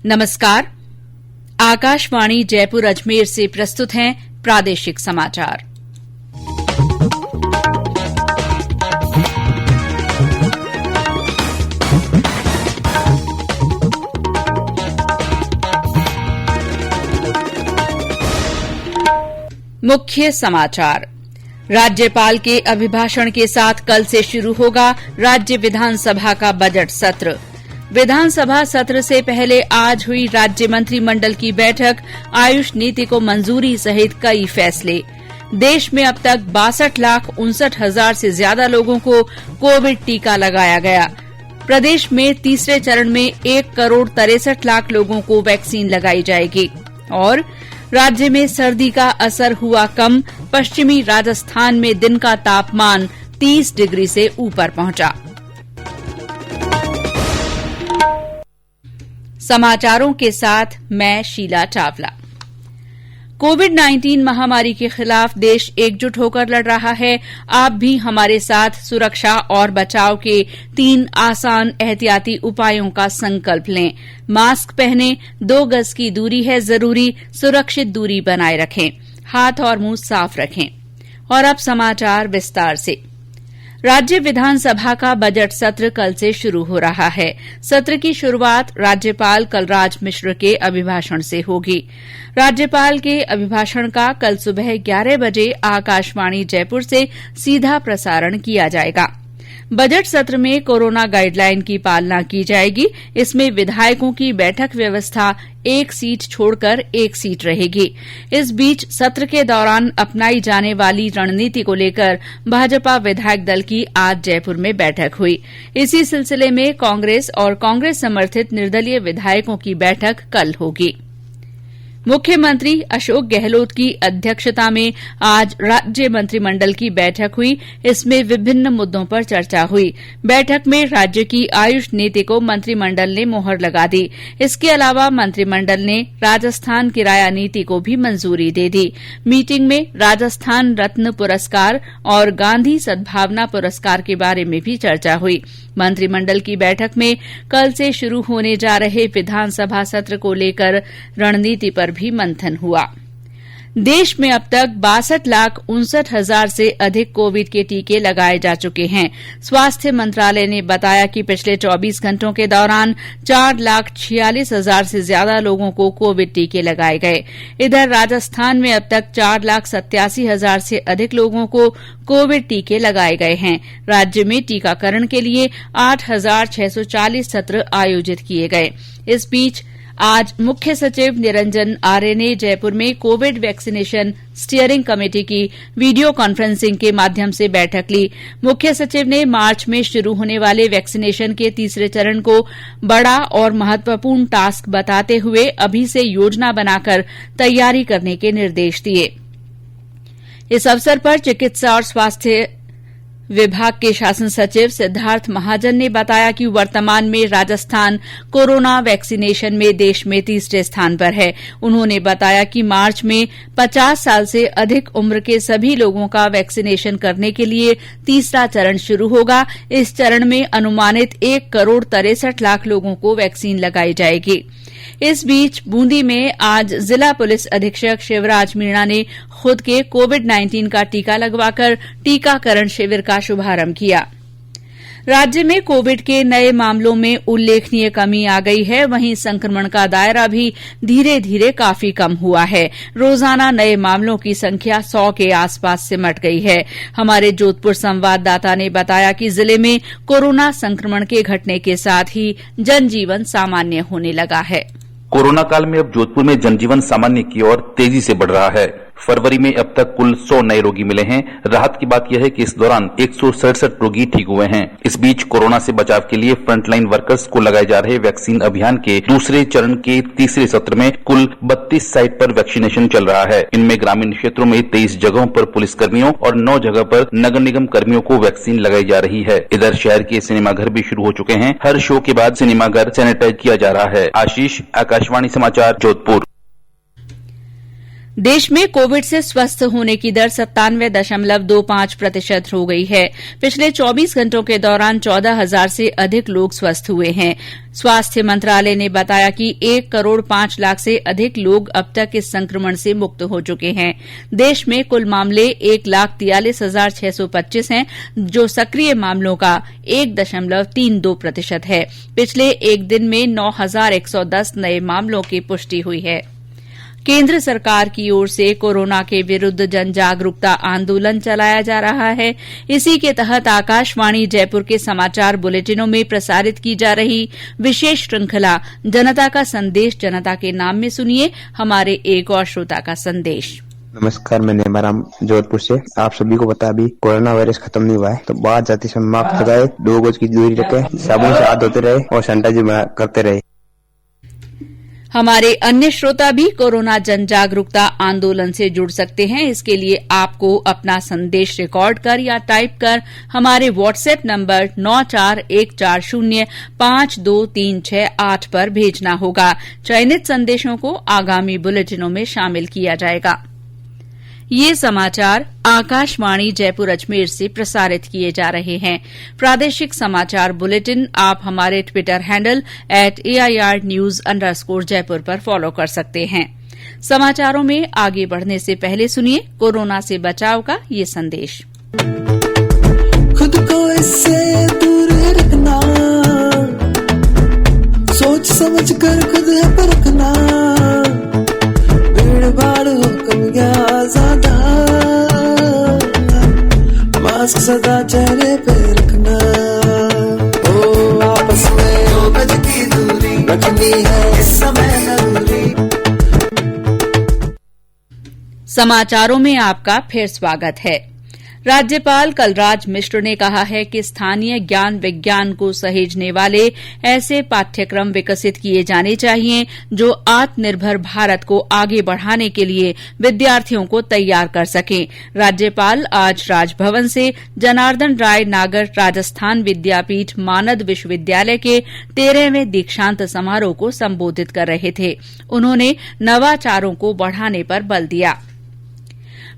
नमस्कार। आकाशवाणी जयपुर अजमेर से प्रस्तुत हैं प्रादेशिक समाचार। मुख्य समाचार। राज्यपाल के अभिभाषण के साथ कल से शुरू होगा राज्य विधानसभा का बजट सत्र। विधानसभा सत्र से पहले आज हुई राज्य मंत्रिमंडल की बैठक, आयुष नीति को मंजूरी सहित कई फैसले। देश में अब तक 62,59,000 से ज्यादा लोगों को कोविड टीका लगाया गया। प्रदेश में तीसरे चरण में 1,63,00,000 लोगों को वैक्सीन लगाई जाएगी। और राज्य में सर्दी का असर हुआ कम, पश्चिमी राजस्थान में दिन का तापमान 30 डिग्री से ऊपर पहुंचा। समाचारों के साथ मैं शीला चावला। कोविड-19 महामारी के खिलाफ देश एकजुट होकर लड़ रहा है। आप भी हमारे साथ सुरक्षा और बचाव के 3 आसान एहतियाती उपायों का संकल्प लें। मास्क पहनें, 2 गज की दूरी है जरूरी, सुरक्षित दूरी बनाए रखें, हाथ और मुंह साफ रखें। और अब समाचार विस्तार से। राज्य विधानसभा का बजट सत्र कल से शुरू हो रहा है। सत्र की शुरूआत राज्यपाल कलराज मिश्र के अभिभाषण से होगी। राज्यपाल के अभिभाषण का कल सुबह 11 बजे आकाशवाणी जयपुर से सीधा प्रसारण किया जाएगा। बजट सत्र में कोरोना गाइडलाइन की पालना की जाएगी। इसमें विधायकों की बैठक व्यवस्था 1 सीट छोड़कर 1 सीट रहेगी। इस बीच सत्र के दौरान अपनाई जाने वाली रणनीति को लेकर भाजपा विधायक दल की आज जयपुर में बैठक हुई। इसी सिलसिले में कांग्रेस और कांग्रेस समर्थित निर्दलीय विधायकों की बैठक कल होगी। मुख्यमंत्री अशोक गहलोत की अध्यक्षता में आज राज्य मंत्रिमंडल की बैठक हुई। इसमें विभिन्न मुद्दों पर चर्चा हुई। बैठक में राज्य की आयुष नीति को मंत्रिमंडल ने मोहर लगा दी। इसके अलावा मंत्रिमंडल ने राजस्थान किराया नीति को भी मंजूरी दे दी। मीटिंग में राजस्थान रत्न पुरस्कार और गांधी सद्भावना पुरस्कार के बारे में भी चर्चा हुई। मंत्रिमंडल की बैठक में कल से शुरू होने जा रहे विधानसभा सत्र को लेकर रणनीति पर भी मंथन हुआ। देश में अब तक 62,59,000 से अधिक कोविड के टीके लगाए जा चुके हैं। स्वास्थ्य मंत्रालय ने बताया कि पिछले 24 घंटों के दौरान 4,46,000 से ज्यादा लोगों को कोविड टीके लगाए गए। इधर राजस्थान में अब तक 4,87,000 से अधिक लोगों को कोविड टीके लगाए गए हैं। राज्य में टीकाकरण के लिए 8,640 सत्र आयोजित किए गए। इस बीच आज मुख्य सचिव निरंजन आर्य ने जयपुर में कोविड वैक्सीनेशन स्टीयरिंग कमेटी की वीडियो कॉन्फ्रेंसिंग के माध्यम से बैठक ली। मुख्य सचिव ने मार्च में शुरू होने वाले वैक्सीनेशन के तीसरे चरण को बड़ा और महत्वपूर्ण टास्क बताते हुए अभी से योजना बनाकर तैयारी करने के निर्देश दिए। इस अवसर पर चिकित्सा और स्वास्थ्य विभाग के शासन सचिव सिद्धार्थ महाजन ने बताया कि वर्तमान में राजस्थान कोरोना वैक्सीनेशन में देश में तीसरे स्थान पर है। उन्होंने बताया कि मार्च में 50 साल से अधिक उम्र के सभी लोगों का वैक्सीनेशन करने के लिए तीसरा चरण शुरू होगा। इस चरण में अनुमानित 1,63,00,000 लोगों को वैक्सीन लगाई जाएगी। इस बीच बूंदी में आज जिला पुलिस अधीक्षक शिवराज मीणा ने खुद के कोविड-19 का टीका लगवाकर टीकाकरण शिविर का शुभारंभ किया। राज्य में कोविड के नए मामलों में उल्लेखनीय कमी आ गई है। वहीं संक्रमण का दायरा भी धीरे धीरे काफी कम हुआ है। रोजाना नए मामलों की संख्या 100 के आसपास सिमट गई है। हमारे जोधपुर संवाददाता ने बताया कि जिले में कोरोना संक्रमण के घटने के साथ ही जनजीवन सामान्य होने लगा है। कोरोना काल में अब जोधपुर में जनजीवन सामान्य की ओर तेजी से बढ़ रहा है। फरवरी में अब तक कुल 100 नए रोगी मिले हैं। राहत की बात यह है कि इस दौरान 167 रोगी ठीक हुए हैं। इस बीच कोरोना से बचाव के लिए फ्रंटलाइन वर्कर्स को लगाए जा रहे वैक्सीन अभियान के दूसरे चरण के तीसरे सत्र में कुल 32 साइट पर वैक्सीनेशन चल रहा है। इनमें ग्रामीण क्षेत्रों में 23 जगहों पर पुलिसकर्मियों और 9 जगह पर नगर निगम कर्मियों को वैक्सीन लगाई जा रही है। इधर शहर के सिनेमाघर भी शुरू हो चुके हैं। हर शो के बाद सिनेमाघर सैनिटाइज किया जा रहा है। आशीष, आकाशवाणी समाचार, जोधपुर। देश में कोविड से स्वस्थ होने की दर 97.25% हो गई है। पिछले 24 घंटों के दौरान 14,000 से अधिक लोग स्वस्थ हुए हैं। स्वास्थ्य मंत्रालय ने बताया कि 1 करोड़ 5 लाख से अधिक लोग अब तक इस संक्रमण से मुक्त हो चुके हैं। देश में कुल मामले 1,43,625 हैं, जो सक्रिय मामलों का 1.32% है। पिछले एक दिन में 9,110 नए मामलों की पुष्टि हुई है। केंद्र सरकार की ओर से कोरोना के विरुद्ध जन जागरूकता आंदोलन चलाया जा रहा है। इसी के तहत आकाशवाणी जयपुर के समाचार बुलेटिनों में प्रसारित की जा रही विशेष श्रृंखला जनता का संदेश जनता के नाम में सुनिए हमारे एक और श्रोता का संदेश। नमस्कार, मैं नेमाराम जोधपुर से। आप सभी को पता अभी कोरोना वायरस खत्म नहीं हुआ है, तो बाहर जाते समय मास्क लगाए, 2 गज की दूरी रखे, साबुन से हाथ धोते रहे और सैनिटाइजर करते रहे। हमारे अन्य श्रोता भी कोरोना जन जागरूकता आंदोलन से जुड़ सकते हैं। इसके लिए आपको अपना संदेश रिकॉर्ड कर या टाइप कर हमारे व्हाट्सएप नंबर 9414052368 पर भेजना होगा। चयनित संदेशों को आगामी बुलेटिनों में शामिल किया जाएगा। ये समाचार आकाशवाणी जयपुर अजमेर से प्रसारित किए जा रहे हैं। प्रादेशिक समाचार बुलेटिन आप हमारे ट्विटर हैंडल @AIRnews_जयपुर पर फॉलो कर सकते हैं। समाचारों में आगे बढ़ने से पहले सुनिए कोरोना से बचाव का ये संदेश। खुद को इससे दूर रखना, सोच समझ कर खुद है परखना, भीड़ भाड़ हो कम या ज्यादा, मास्क सदा चेहरे पे रखना, ओ आपस में 2 गज की दूरी रखनी है इस समय जरूरी। समाचारों में आपका फिर स्वागत है। राज्यपाल कलराज मिश्र ने कहा है कि स्थानीय ज्ञान विज्ञान को सहेजने वाले ऐसे पाठ्यक्रम विकसित किए जाने चाहिए जो आत्मनिर्भर भारत को आगे बढ़ाने के लिए विद्यार्थियों को तैयार कर सकें। राज्यपाल आज राजभवन से जनार्दन राय नागर राजस्थान विद्यापीठ मानद विश्वविद्यालय के 13वें दीक्षांत समारोह को संबोधित कर रहे थे। उन्होंने नवाचारों को बढ़ाने पर बल दिया।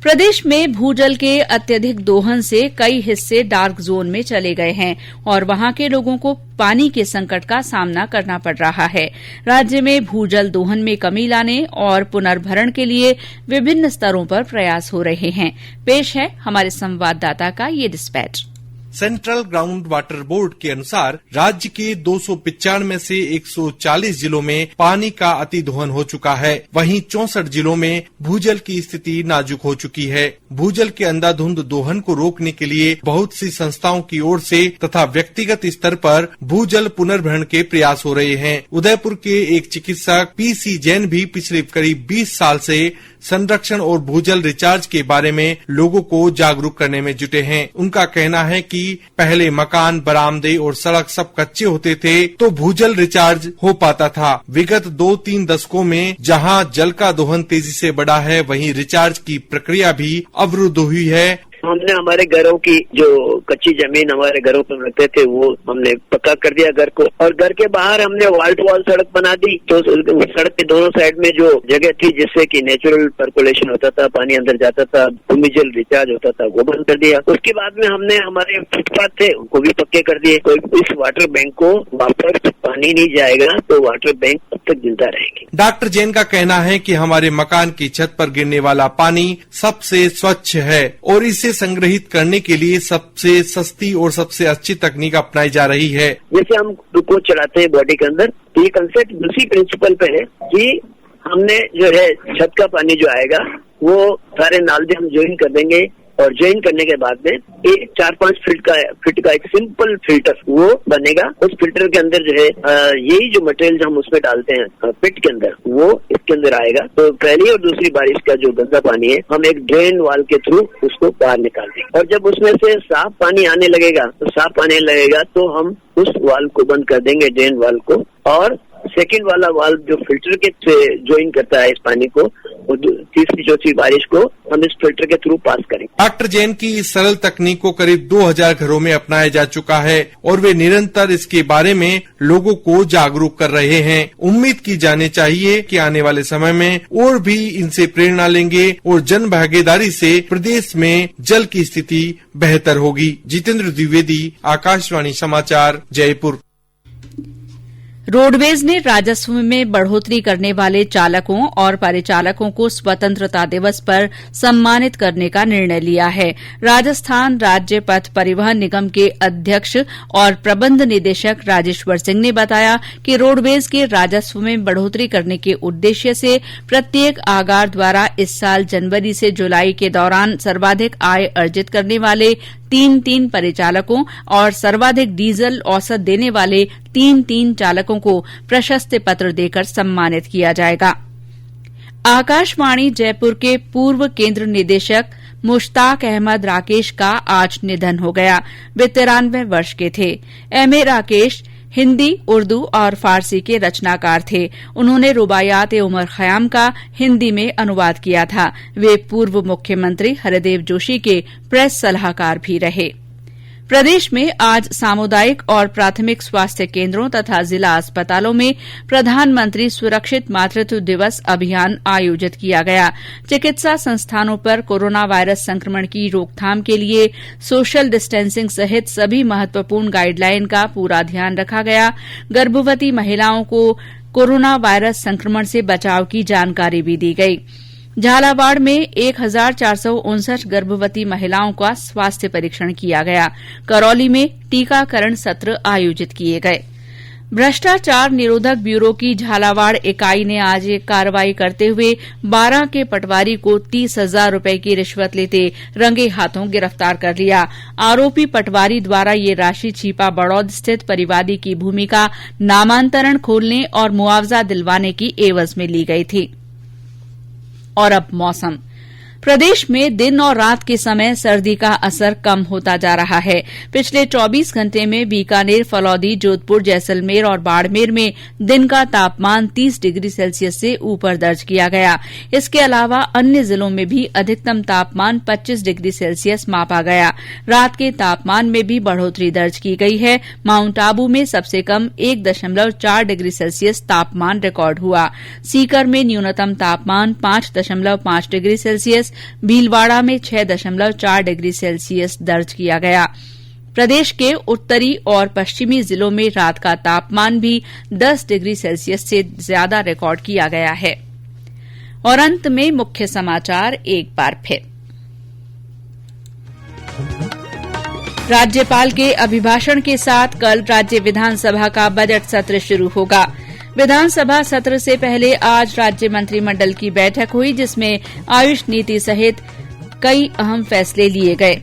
प्रदेश में भूजल के अत्यधिक दोहन से कई हिस्से डार्क जोन में चले गए हैं और वहां के लोगों को पानी के संकट का सामना करना पड़ रहा है। राज्य में भूजल दोहन में कमी लाने और पुनर्भरण के लिए विभिन्न स्तरों पर प्रयास हो रहे हैं। पेश है हमारे संवाददाता का ये dispatch. Central ground water board के अनुसार राज्य के 295 में से 140 जिलों में पानी का अति दोहन हो चुका है। वहीं 64 जिलों में भूजल की स्थिति नाजुक हो चुकी है। भूजल के अंधाधुंध दोहन को रोकने के लिए बहुत सी संस्थाओं की ओर से तथा व्यक्तिगत स्तर पर भूजल पुनर्भरण के प्रयास हो रहे हैं। उदयपुर के एक चिकित्सक PC जैन भी पिछले करीब 20 साल से संरक्षण और भूजल रिचार्ज के बारे में लोगों को जागरूक करने में जुटे हैं। उनका कहना है कि पहले मकान, बरामदे और सड़क सब कच्चे होते थे तो भूजल रिचार्ज हो पाता था। विगत 2-3 दशकों में जहां जल का दोहन तेजी से बढ़ा है, वहीं रिचार्ज की प्रक्रिया भी अवरुद्ध हुई है। हमने हमारे घरों की जो कच्ची जमीन हमारे घरों पर रखते थे वो हमने पक्का कर दिया घर को, और घर के बाहर हमने वॉल टू वॉल सड़क बना दी। तो सड़क के दोनों साइड में जो जगह थी जिससे कि नेचुरल पर्कुलेशन होता था, पानी अंदर जाता था, भूमिजल रिचार्ज होता था, वो बंद कर दिया। उसके बाद में हमने हमारे फुटपाथ थे उनको भी पक्के कर दिए। तो इस वाटर बैंक को वापस पानी नहीं जाएगा तो वाटर बैंक अब तक जिंदा रहेगी। डॉक्टर जैन का कहना है कि हमारे मकान की छत पर गिरने वाला पानी सबसे स्वच्छ है और इसे संग्रहित करने के लिए सबसे सस्ती और सबसे अच्छी तकनीक अपनाई जा रही है। जैसे हम ग्लूकोज चढ़ाते हैं बॉडी के अंदर, तो ये कंसेप्ट दूसरी प्रिंसिपल पे है कि हमने जो है छत का पानी जो आएगा वो सारे नाले हम ज्वाइन कर देंगे, और ज्वाइन करने के बाद में एक 4-5 फीट का एक सिंपल फिल्टर वो बनेगा। उस फिल्टर के अंदर जो है यही जो मटेरियल हम उसमें डालते हैं पिट के अंदर, वो इसके अंदर आएगा। तो पहली और दूसरी बारिश का जो गंदा पानी है हम एक ड्रेन वाल के थ्रू उसको बाहर निकाल देंगे, और जब उसमें से साफ पानी आने लगेगा तो हम उस वाल को बंद कर देंगे, ड्रेन वाल को, और सेकंड वाला वाल्व जो फिल्टर के से ज्वाइन करता है इस पानी को, वो तीसरी चौथी बारिश को हम इस फिल्टर के थ्रू पास करेंगे। डॉक्टर जैन की इस सरल तकनीक को करीब 2000 घरों में अपनाया जा चुका है और वे निरंतर इसके बारे में लोगों को जागरूक कर रहे हैं। उम्मीद की जानी चाहिए कि आने वाले समय में और भी इनसे प्रेरणा लेंगे और जन भागीदारी से प्रदेश में जल की स्थिति बेहतर होगी। जितेंद्र द्विवेदी, आकाशवाणी समाचार, जयपुर। रोडवेज ने राजस्व में बढ़ोतरी करने वाले चालकों और परिचालकों को स्वतंत्रता दिवस पर सम्मानित करने का निर्णय लिया है। राजस्थान राज्य पथ परिवहन निगम के अध्यक्ष और प्रबंध निदेशक राजेश्वर सिंह ने बताया कि रोडवेज के राजस्व में बढ़ोतरी करने के उद्देश्य से प्रत्येक आगार द्वारा इस साल जनवरी से जुलाई के दौरान सर्वाधिक आय अर्जित करने वाले 3 परिचालकों और सर्वाधिक डीजल औसत देने वाले 3 चालकों को प्रशस्ति पत्र देकर सम्मानित किया जाएगा। आकाशवाणी जयपुर के पूर्व केंद्र निदेशक मुश्ताक अहमद राकेश का आज निधन हो गया। वे 93 वर्ष के थे। एमए राकेश हिंदी, उर्दू और फारसी के रचनाकार थे। उन्होंने रुबायात उमर खयाम का हिंदी में अनुवाद किया था। वे पूर्व मुख्यमंत्री हरिदेव जोशी के प्रेस सलाहकार भी रहे। प्रदेश में आज सामुदायिक और प्राथमिक स्वास्थ्य केंद्रों तथा जिला अस्पतालों में प्रधानमंत्री सुरक्षित मातृत्व दिवस अभियान आयोजित किया गया। चिकित्सा संस्थानों पर कोरोना वायरस संक्रमण की रोकथाम के लिए सोशल डिस्टेंसिंग सहित सभी महत्वपूर्ण गाइडलाइन का पूरा ध्यान रखा गया। गर्भवती महिलाओं को कोरोना वायरस संक्रमण से बचाव की जानकारी भी दी गई। झालावाड़ में 1459 गर्भवती महिलाओं का स्वास्थ्य परीक्षण किया गया। करौली में टीकाकरण सत्र आयोजित किए गए। भ्रष्टाचार निरोधक ब्यूरो की झालावाड़ इकाई ने आज एक कार्रवाई करते हुए 12 के पटवारी को 30,000 रूपये की रिश्वत लेते रंगे हाथों गिरफ्तार कर लिया। आरोपी पटवारी द्वारा ये राशि छिपा बड़ौद स्थित परिवादी की भूमि का नामांतरण खोलने और मुआवजा दिलवाने की एवज में ली गई थी। और अब मौसम। प्रदेश में दिन और रात के समय सर्दी का असर कम होता जा रहा है। पिछले 24 घंटे में बीकानेर, फलौदी, जोधपुर, जैसलमेर और बाड़मेर में दिन का तापमान 30 डिग्री सेल्सियस से ऊपर दर्ज किया गया। इसके अलावा अन्य जिलों में भी अधिकतम तापमान 25 डिग्री सेल्सियस मापा गया। रात के तापमान में भी बढ़ोतरी दर्ज की गई है। माउंट आबू में सबसे कम 1.4 डिग्री सेल्सियस तापमान रिकॉर्ड हुआ। सीकर में न्यूनतम तापमान 5.5 डिग्री सेल्सियस, भीलवाड़ा में 6.4 डिग्री सेल्सियस दर्ज किया गया। प्रदेश के उत्तरी और पश्चिमी जिलों में रात का तापमान भी 10 डिग्री सेल्सियस से ज्यादा रिकॉर्ड किया गया है। और अंत में मुख्य समाचार एक बार फिर। राज्यपाल के अभिभाषण के साथ कल राज्य विधानसभा का बजट सत्र शुरू होगा। विधानसभा सत्र से पहले आज राज्य मंत्रिमंडल की बैठक हुई, जिसमें आयुष नीति सहित कई अहम फैसले लिए गए।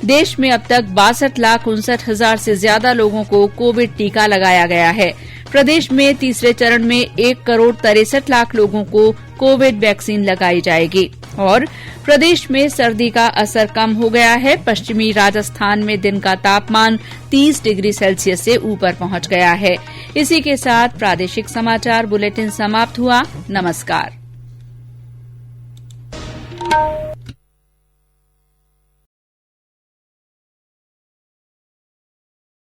देश में अब तक 62,59,000 से ज्यादा लोगों को कोविड टीका लगाया गया है। प्रदेश में तीसरे चरण में 1,63,00,000 लोगों को कोविड वैक्सीन लगाई जाएगी। और प्रदेश में सर्दी का असर कम हो गया है। पश्चिमी राजस्थान में दिन का तापमान 30 डिग्री सेल्सियस से ऊपर पहुंच गया है। इसी के साथ प्रादेशिक समाचार बुलेटिन समाप्त हुआ। नमस्कार।